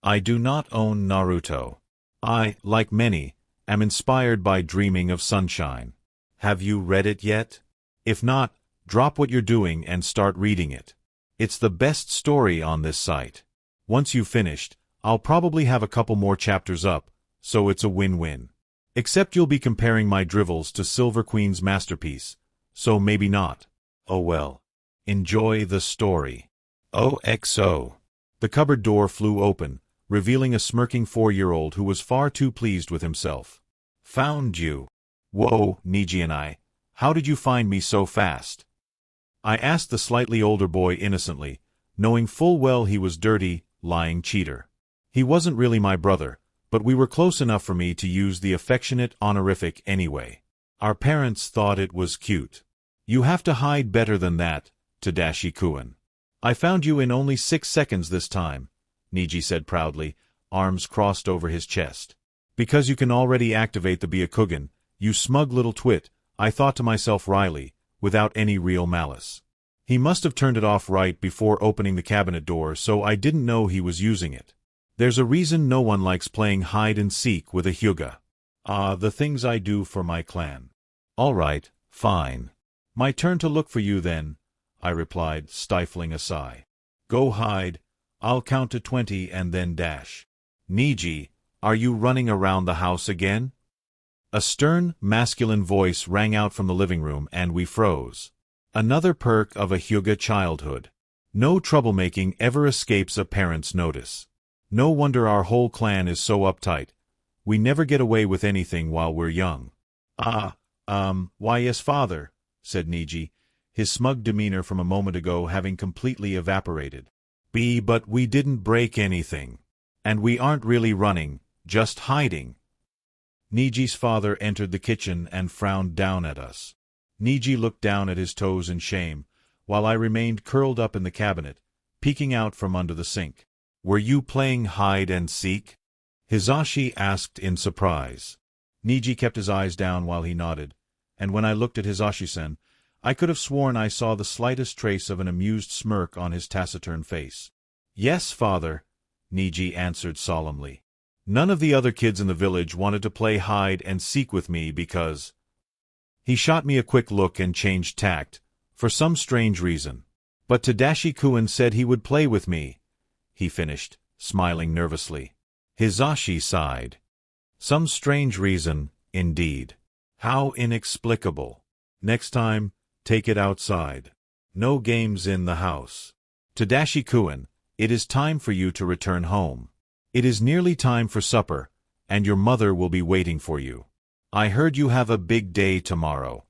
I do not own Naruto. I, like many, am inspired by Dreaming of Sunshine. Have you read it yet? If not, drop what you're doing and start reading it. It's the best story on this site. Once you've finished, I'll probably have a couple more chapters up, so it's a win-win. Except you'll be comparing my drivels to Silver Queen's masterpiece, so maybe not. Oh well. Enjoy the story. OXO. The cupboard door flew open, revealing a smirking 4-year-old who was far too pleased with himself. Found you. Whoa, Neji and I. How did you find me so fast? I asked the slightly older boy innocently, knowing full well he was dirty, lying cheater. He wasn't really my brother, but we were close enough for me to use the affectionate honorific anyway. Our parents thought it was cute. You have to hide better than that, Tadashi-kun. I found you in only 6 seconds this time, Neji said proudly, arms crossed over his chest. Because you can already activate the Byakugan, you smug little twit, I thought to myself wryly, without any real malice. He must have turned it off right before opening the cabinet door, so I didn't know he was using it. There's a reason no one likes playing hide-and-seek with a Hyūga. The things I do for my clan. All right, fine. My turn to look for you then, I replied, stifling a sigh. Go hide. I'll count to 20 and then dash. Neji, are you running around the house again? A stern, masculine voice rang out from the living room and we froze. Another perk of a Hyūga childhood. No troublemaking ever escapes a parent's notice. No wonder our whole clan is so uptight. We never get away with anything while we're young. Why yes, father, said Neji, his smug demeanor from a moment ago having completely evaporated. But we didn't break anything. And we aren't really running, just hiding. Neji's father entered the kitchen and frowned down at us. Neji looked down at his toes in shame, while I remained curled up in the cabinet, peeking out from under the sink. Were you playing hide-and-seek? Hisashi asked in surprise. Neji kept his eyes down while he nodded, and when I looked at Hisashi-sen, I could have sworn I saw the slightest trace of an amused smirk on his taciturn face. Yes, father, Neji answered solemnly. None of the other kids in the village wanted to play hide-and-seek with me because... He shot me a quick look and changed tact, for some strange reason. But Tadashi-kun said he would play with me, he finished, smiling nervously. Hisashi sighed. Some strange reason, indeed. How inexplicable. Next time, take it outside. No games in the house. Tadashi-kun, it is time for you to return home. It is nearly time for supper, and your mother will be waiting for you. I heard you have a big day tomorrow.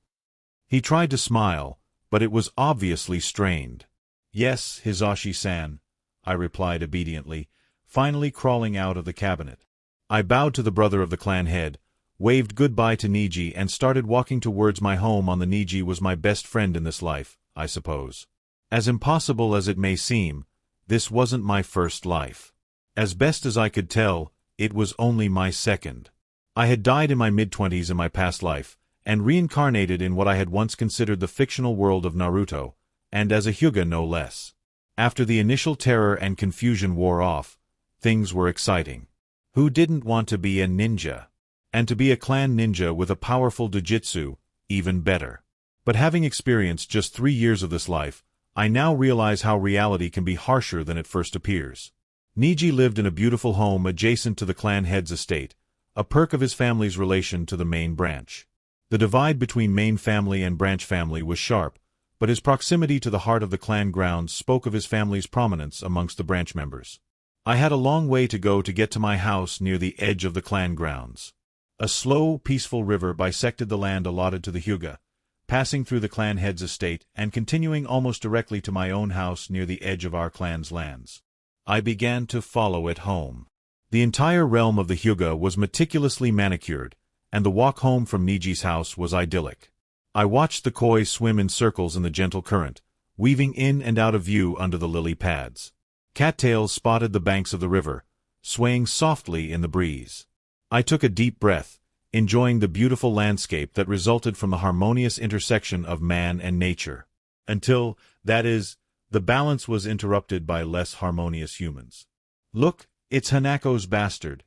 He tried to smile, but it was obviously strained. Yes, Hisashi-san, I replied obediently, finally crawling out of the cabinet. I bowed to the brother of the clan head, waved goodbye to Neji and started walking towards my home on the Neji was my best friend in this life, I suppose. As impossible as it may seem, this wasn't my first life. As best as I could tell, it was only my second. I had died in my mid-20s in my past life, and reincarnated in what I had once considered the fictional world of Naruto, and as a Hyūga no less. After the initial terror and confusion wore off, things were exciting. Who didn't want to be a ninja? And to be a clan ninja with a powerful jujutsu, even better. But having experienced just 3 years of this life, I now realize how reality can be harsher than it first appears. Neji lived in a beautiful home adjacent to the clan head's estate, a perk of his family's relation to the main branch. The divide between main family and branch family was sharp, but his proximity to the heart of the clan grounds spoke of his family's prominence amongst the branch members. I had a long way to go to get to my house near the edge of the clan grounds. A slow, peaceful river bisected the land allotted to the Hyūga, passing through the clan head's estate and continuing almost directly to my own house near the edge of our clan's lands. I began to follow it home. The entire realm of the Hyūga was meticulously manicured, and the walk home from Neji's house was idyllic. I watched the koi swim in circles in the gentle current, weaving in and out of view under the lily pads. Cattails spotted the banks of the river, swaying softly in the breeze. I took a deep breath, enjoying the beautiful landscape that resulted from the harmonious intersection of man and nature. Until, that is, the balance was interrupted by less harmonious humans. Look, "It's Hanako's bastard,"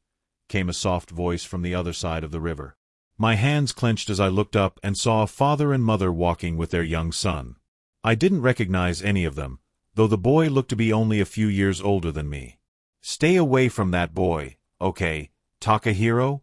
came a soft voice from the other side of the river. My hands clenched as I looked up and saw a father and mother walking with their young son. I didn't recognize any of them, though the boy looked to be only a few years older than me. "Stay away from that boy, okay, Takahiro?"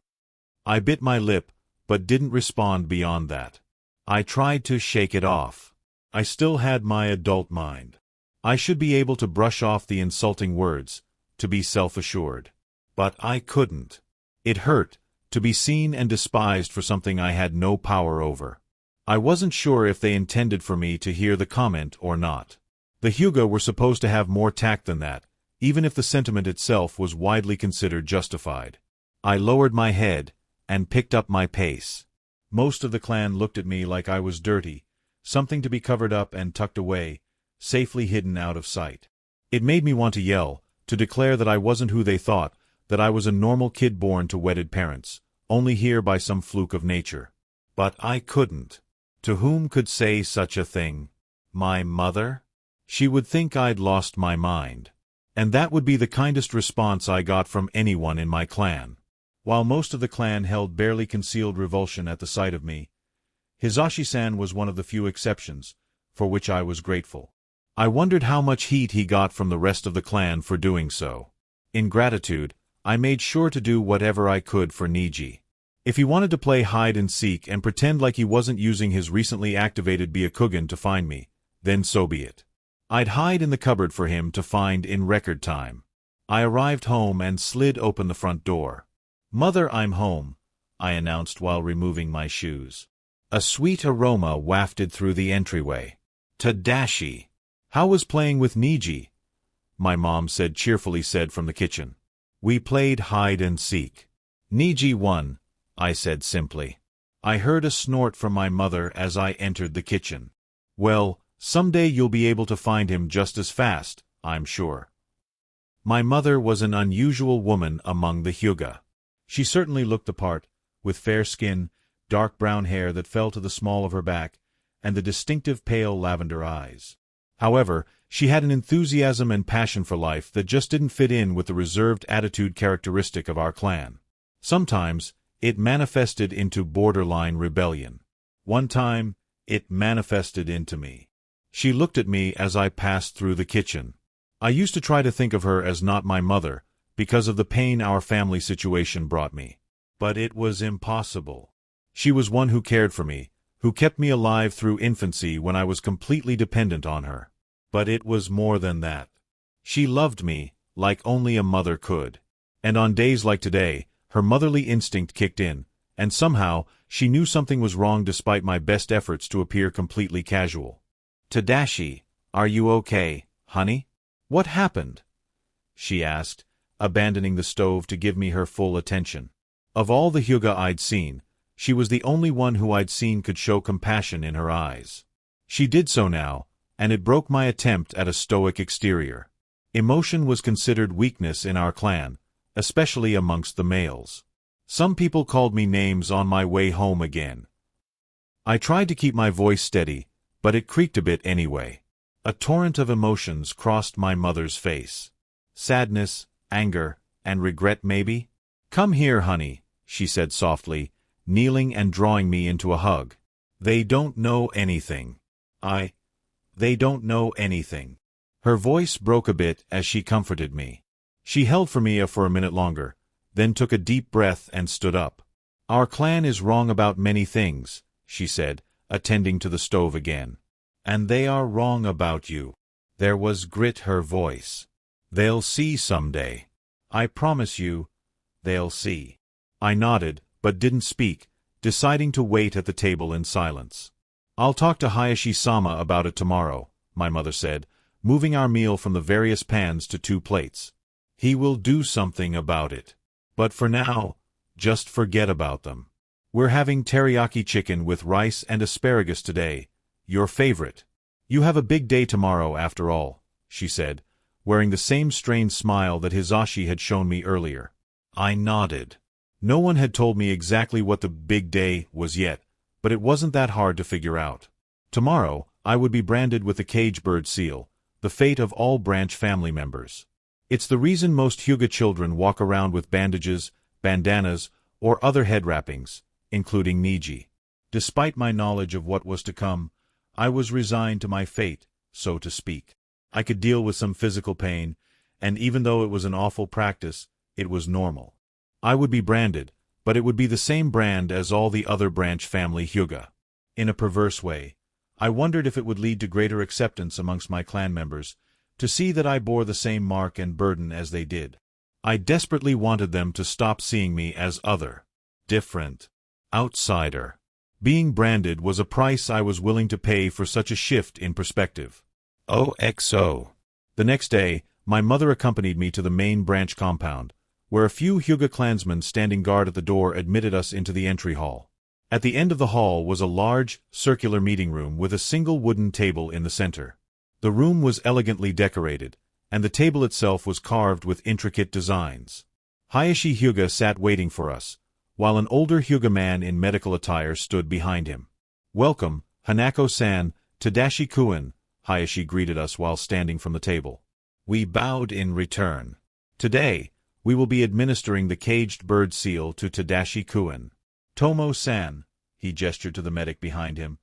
I bit my lip, but didn't respond beyond that. I tried to shake it off. I still had my adult mind. I should be able to brush off the insulting words, to be self-assured. But I couldn't. It hurt, to be seen and despised for something I had no power over. I wasn't sure if they intended for me to hear the comment or not. The Hyūga were supposed to have more tact than that, even if the sentiment itself was widely considered justified. I lowered my head, and picked up my pace. Most of the clan looked at me like I was dirty, something to be covered up and tucked away, safely hidden out of sight. It made me want to yell, to declare that I wasn't who they thought, that I was a normal kid born to wedded parents, only here by some fluke of nature. But I couldn't. To whom could say such a thing? My mother? She would think I'd lost my mind. And that would be the kindest response I got from anyone in my clan. While most of the clan held barely concealed revulsion at the sight of me, Hizashi-san was one of the few exceptions, for which I was grateful. I wondered how much heat he got from the rest of the clan for doing so. In gratitude, I made sure to do whatever I could for Neji. If he wanted to play hide-and-seek and pretend like he wasn't using his recently activated Byakugan to find me, then so be it. I'd hide in the cupboard for him to find in record time. I arrived home and slid open the front door. "Mother, I'm home," I announced while removing my shoes. A sweet aroma wafted through the entryway. "Tadashi! How was playing with Neji?" my mom said from the kitchen. "We played hide-and-seek. Neji won," I said simply. I heard a snort from my mother as I entered the kitchen. "Well, someday you'll be able to find him just as fast, I'm sure." My mother was an unusual woman among the Hyūga. She certainly looked the part, with fair skin, dark brown hair that fell to the small of her back, and the distinctive pale lavender eyes. However, she had an enthusiasm and passion for life that just didn't fit in with the reserved attitude characteristic of our clan. Sometimes, it manifested into borderline rebellion. One time, it manifested into me. She looked at me as I passed through the kitchen. I used to try to think of her as not my mother, because of the pain our family situation brought me. But it was impossible. She was one who cared for me, who kept me alive through infancy when I was completely dependent on her. But it was more than that. She loved me, like only a mother could. And on days like today, her motherly instinct kicked in, and somehow, she knew something was wrong despite my best efforts to appear completely casual. "Tadashi, are you okay, honey? What happened?" she asked, abandoning the stove to give me her full attention. Of all the Hyūga I'd seen, she was the only one who I'd seen could show compassion in her eyes. She did so now, and it broke my attempt at a stoic exterior. Emotion was considered weakness in our clan, especially amongst the males. Some people called me names on my way home again. I tried to keep my voice steady, but it creaked a bit anyway. A torrent of emotions crossed my mother's face. Sadness, anger, and regret maybe? "Come here, honey," she said softly, kneeling and drawing me into a hug. "They don't know anything. They don't know anything." Her voice broke a bit as she comforted me. She held for me for a minute longer, then took a deep breath and stood up. "Our clan is wrong about many things," she said, attending to the stove again. "And they are wrong about you." There was grit her voice. "They'll see someday. I promise you, they'll see." I nodded, but didn't speak, deciding to wait at the table in silence. "I'll talk to Hayashi-sama about it tomorrow," my mother said, moving our meal from the various pans to 2 plates. "He will do something about it. But for now, just forget about them. We're having teriyaki chicken with rice and asparagus today, your favorite. You have a big day tomorrow after all," she said, wearing the same strained smile that Hizashi had shown me earlier. I nodded. No one had told me exactly what the big day was yet, but it wasn't that hard to figure out. Tomorrow, I would be branded with the cage bird seal, the fate of all branch family members. It's the reason most Hyūga children walk around with bandages, bandanas, or other head wrappings, including Neji. Despite my knowledge of what was to come, I was resigned to my fate, so to speak. I could deal with some physical pain, and even though it was an awful practice, it was normal. I would be branded, but it would be the same brand as all the other branch family Hyūga. In a perverse way, I wondered if it would lead to greater acceptance amongst my clan members, to see that I bore the same mark and burden as they did. I desperately wanted them to stop seeing me as other, different, outsider. Being branded was a price I was willing to pay for such a shift in perspective. OXO. The next day, my mother accompanied me to the main branch compound, where a few Hyūga clansmen standing guard at the door admitted us into the entry hall. At the end of the hall was a large, circular meeting room with a single wooden table in the center. The room was elegantly decorated, and the table itself was carved with intricate designs. Hayashi Hyūga sat waiting for us, while an older Hyūga man in medical attire stood behind him. "Welcome, Hanako-san, Tadashi-kun," Hayashi greeted us while standing from the table. We bowed in return. "Today, we will be administering the caged bird seal to Tadashi-kun. Tomo-san," he gestured to the medic behind him,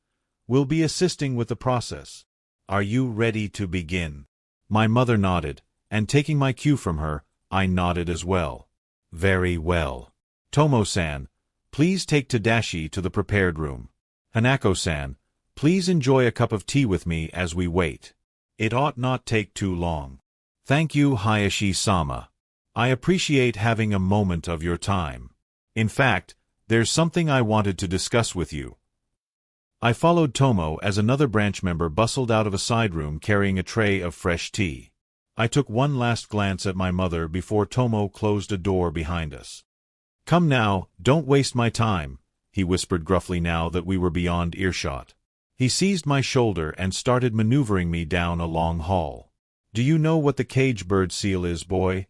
"will be assisting with the process. Are you ready to begin?" My mother nodded, and taking my cue from her, I nodded as well. "Very well. Tomo-san, please take Tadashi to the prepared room. Hanako-san, please enjoy a cup of tea with me as we wait. It ought not take too long." "Thank you, Hayashi-sama. I appreciate having a moment of your time. In fact, there's something I wanted to discuss with you." I followed Tomo as another branch member bustled out of a side room carrying a tray of fresh tea. I took one last glance at my mother before Tomo closed a door behind us. "Come now, don't waste my time," he whispered gruffly now that we were beyond earshot. He seized my shoulder and started maneuvering me down a long hall. "Do you know what the cage bird seal is, boy?"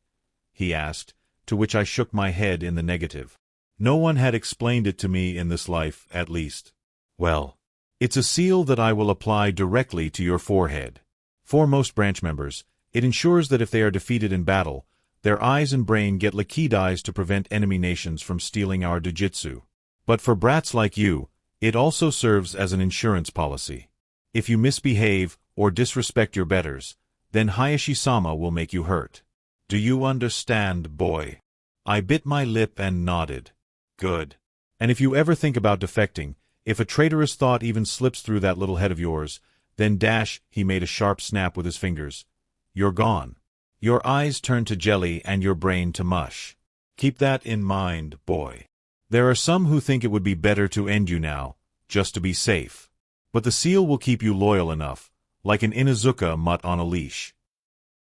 he asked, to which I shook my head in the negative. No one had explained it to me in this life, at least. "Well, it's a seal that I will apply directly to your forehead. For most branch members, it ensures that if they are defeated in battle, their eyes and brain get liquidized to prevent enemy nations from stealing our jujutsu. But for brats like you, it also serves as an insurance policy. If you misbehave or disrespect your betters, then Hayashi-sama will make you hurt. Do you understand, boy?" I bit my lip and nodded. "Good. And if you ever think about defecting, if a traitorous thought even slips through that little head of yours, then he made a sharp snap with his fingers. "You're gone. Your eyes turn to jelly and your brain to mush. Keep that in mind, boy. There are some who think it would be better to end you now, just to be safe. But the seal will keep you loyal enough, like an Inuzuka mutt on a leash."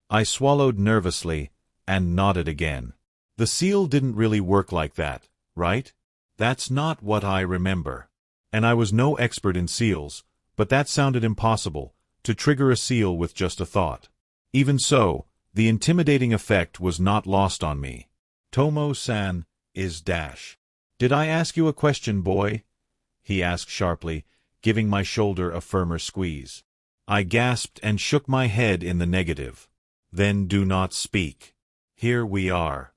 I swallowed nervously, and nodded again. The seal didn't really work like that, right? That's not what I remember. And I was no expert in seals, but that sounded impossible, to trigger a seal with just a thought. Even so, the intimidating effect was not lost on me. "Tomo-san is dash. Did I ask you a question, boy?" he asked sharply, giving my shoulder a firmer squeeze. I gasped and shook my head in the negative. "Then do not speak. Here we are."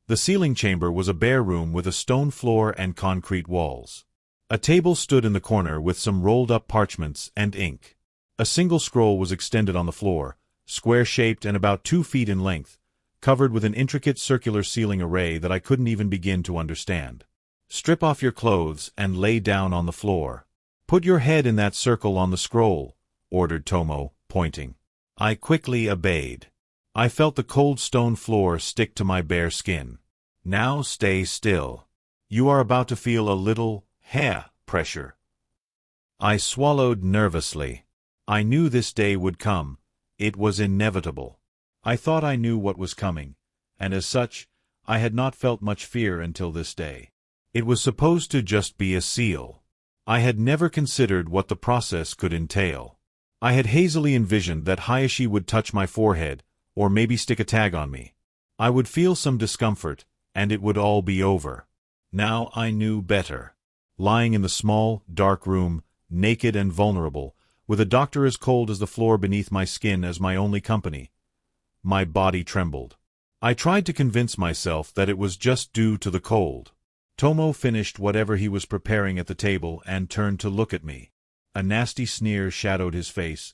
The sealing chamber was a bare room with a stone floor and concrete walls. A table stood in the corner with some rolled-up parchments and ink. A single scroll was extended on the floor, square-shaped and about 2 feet in length, covered with an intricate circular sealing array that I couldn't even begin to understand. "Strip off your clothes and lay down on the floor. Put your head in that circle on the scroll," ordered Tomo, pointing. I quickly obeyed. I felt the cold stone floor stick to my bare skin. "Now stay still. You are about to feel a little hair pressure." I swallowed nervously. I knew this day would come. It was inevitable. I thought I knew what was coming, and as such, I had not felt much fear until this day. It was supposed to just be a seal. I had never considered what the process could entail. I had hazily envisioned that Hayashi would touch my forehead, or maybe stick a tag on me. I would feel some discomfort, and it would all be over. Now I knew better. Lying in the small, dark room, naked and vulnerable, with a doctor as cold as the floor beneath my skin as my only company. My body trembled. I tried to convince myself that it was just due to the cold. Tomo finished whatever he was preparing at the table and turned to look at me. A nasty sneer shadowed his face,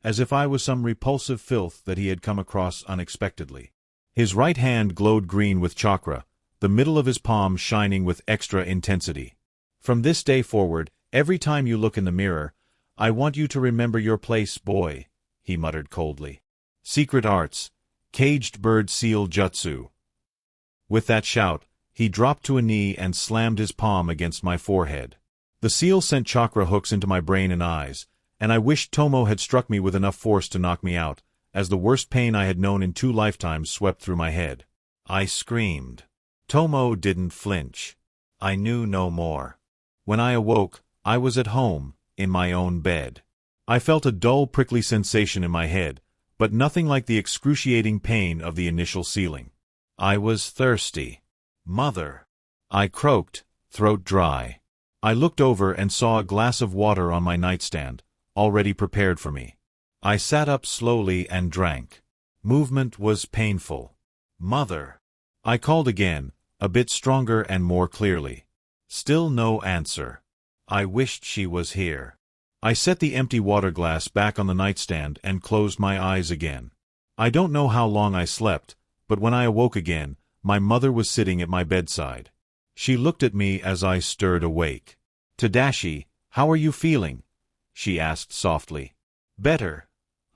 as if I was some repulsive filth that he had come across unexpectedly. His right hand glowed green with chakra, the middle of his palm shining with extra intensity. "From this day forward, every time you look in the mirror, I want you to remember your place, boy," he muttered coldly. "Secret arts, caged bird seal jutsu." With that shout, he dropped to a knee and slammed his palm against my forehead. The seal sent chakra hooks into my brain and eyes, and I wished Tomo had struck me with enough force to knock me out, as the worst pain I had known in 2 lifetimes swept through my head. I screamed. Tomo didn't flinch. I knew no more. When I awoke, I was at home, in my own bed. I felt a dull prickly sensation in my head, but nothing like the excruciating pain of the initial sealing. I was thirsty. "Mother!" I croaked, throat dry. I looked over and saw a glass of water on my nightstand, already prepared for me. I sat up slowly and drank. Movement was painful. "Mother!" I called again, a bit stronger and more clearly. Still no answer. I wished she was here. I set the empty water glass back on the nightstand and closed my eyes again. I don't know how long I slept, but when I awoke again, my mother was sitting at my bedside. She looked at me as I stirred awake. "Tadashi, how are you feeling?" she asked softly. "Better,"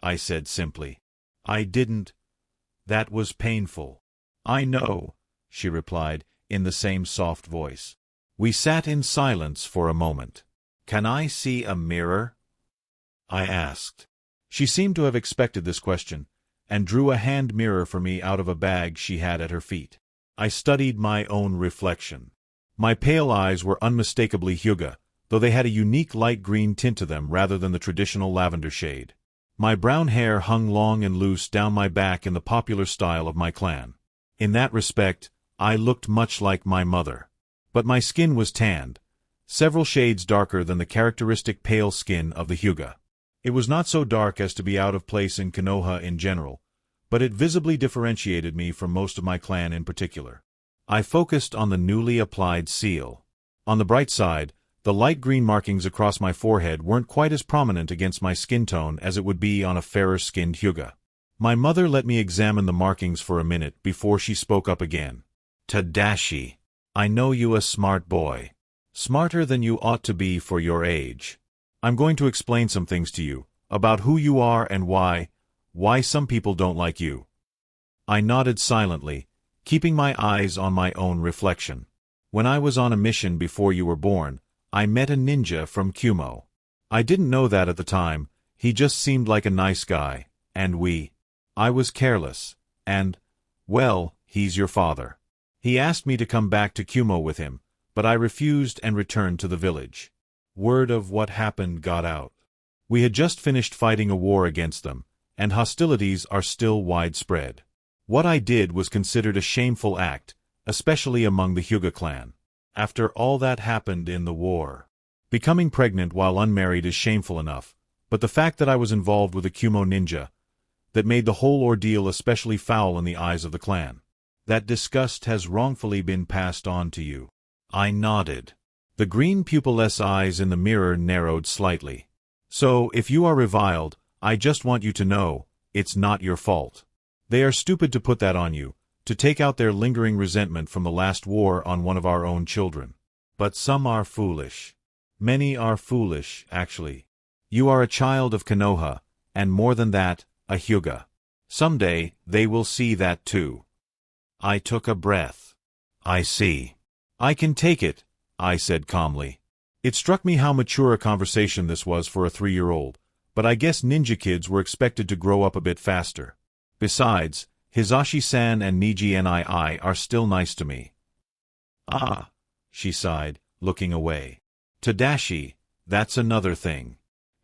I said simply. "I didn't. That was painful." "I know," she replied, in the same soft voice. We sat in silence for a moment. "Can I see a mirror?" I asked. She seemed to have expected this question, and drew a hand mirror for me out of a bag she had at her feet. I studied my own reflection. My pale eyes were unmistakably Hyūga, though they had a unique light green tint to them rather than the traditional lavender shade. My brown hair hung long and loose down my back in the popular style of my clan. In that respect, I looked much like my mother. But my skin was tanned, several shades darker than the characteristic pale skin of the Hyūga. It was not so dark as to be out of place in Konoha in general, but it visibly differentiated me from most of my clan in particular. I focused on the newly applied seal. On the bright side, the light green markings across my forehead weren't quite as prominent against my skin tone as it would be on a fairer-skinned Hyūga. My mother let me examine the markings for a minute before she spoke up again. "Tadashi, I know you a smart boy. Smarter than you ought to be for your age. I'm going to explain some things to you, about who you are and why some people don't like you." I nodded silently, keeping my eyes on my own reflection. "When I was on a mission before you were born, I met a ninja from Kumo. I didn't know that at the time, he just seemed like a nice guy, and I was careless, and, well, he's your father. He asked me to come back to Kumo with him, but I refused and returned to the village. Word of what happened got out. We had just finished fighting a war against them, and hostilities are still widespread. What I did was considered a shameful act, especially among the Hyūga clan. After all that happened in the war. Becoming pregnant while unmarried is shameful enough, but the fact that I was involved with a Kumo ninja, that made the whole ordeal especially foul in the eyes of the clan. That disgust has wrongfully been passed on to you." I nodded. The green pupilless eyes in the mirror narrowed slightly. "So, if you are reviled, I just want you to know, it's not your fault. They are stupid to put that on you, to take out their lingering resentment from the last war on one of our own children. But some are foolish. Many are foolish, actually. You are a child of Konoha, and more than that, a Hyūga. Someday, they will see that too." I took a breath. "I see. I can take it," I said calmly. It struck me how mature a conversation this was for a 3-year-old, but I guess ninja kids were expected to grow up a bit faster. Besides, Hisashi-san and Neji and I are still nice to me. "Ah," she sighed, looking away. "Tadashi, that's another thing.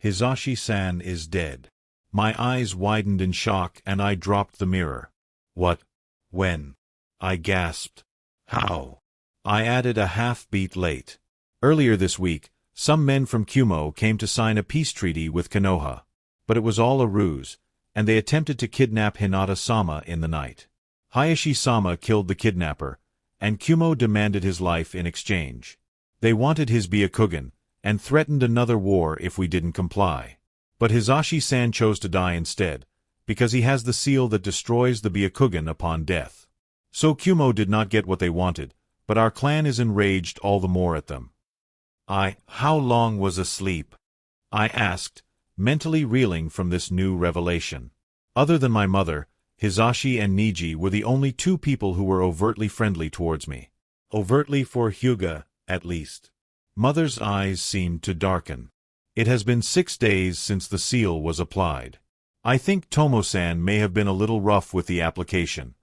Hisashi-san is dead." My eyes widened in shock and I dropped the mirror. "What? When?" I gasped. "How?" I added a half-beat late. "Earlier this week, some men from Kumo came to sign a peace treaty with Konoha. But it was all a ruse. and they attempted to kidnap Hinata-sama in the night. Hayashi-sama killed the kidnapper, and Kumo demanded his life in exchange. They wanted his Byakugan, and threatened another war if we didn't comply. But Hisashi-san chose to die instead, because he has the seal that destroys the Byakugan upon death. So Kumo did not get what they wanted, but our clan is enraged all the more at them. How long was asleep? I asked, mentally reeling from this new revelation. Other than my mother, Hisashi and Neji were the only two people who were overtly friendly towards me. Overtly for Hyūga, at least. Mother's eyes seemed to darken. It has been 6 days since the seal was applied. I think Tomo-san may have been a little rough with the application.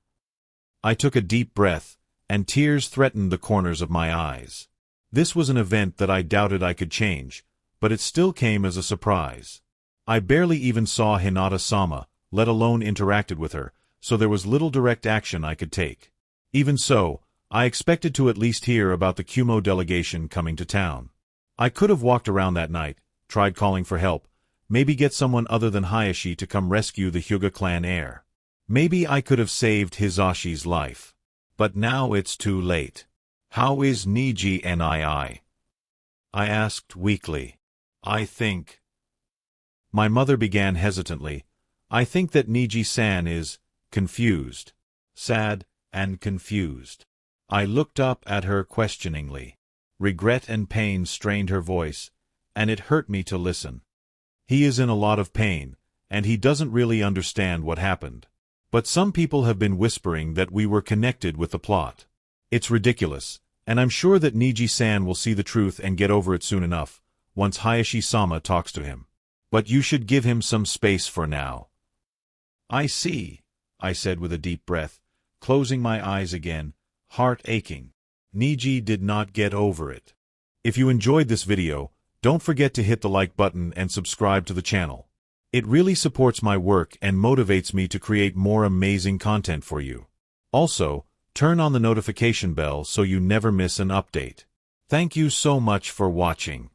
I took a deep breath, and tears threatened the corners of my eyes. This was an event that I doubted I could change, but it still came as a surprise. I barely even saw Hinata-sama, let alone interacted with her, so there was little direct action I could take. Even so, I expected to at least hear about the Kumo delegation coming to town. I could have walked around that night, tried calling for help, maybe get someone other than Hayashi to come rescue the Hyūga clan heir. Maybe I could have saved Hisashi's life. But now it's too late. How is Neji and I asked weakly. I think. My mother began hesitantly. I think that Neji-san is confused. Sad and confused. I looked up at her questioningly. Regret and pain strained her voice, and it hurt me to listen. He is in a lot of pain, and he doesn't really understand what happened. But some people have been whispering that we were connected with the plot. It's ridiculous, and I'm sure that Neji-san will see the truth and get over it soon enough, once Hayashi-sama talks to him. But you should give him some space for now. I see, I said with a deep breath, closing my eyes again, heart aching. Neji did not get over it. If you enjoyed this video, don't forget to hit the like button and subscribe to the channel. It really supports my work and motivates me to create more amazing content for you. Also, turn on the notification bell so you never miss an update. Thank you so much for watching.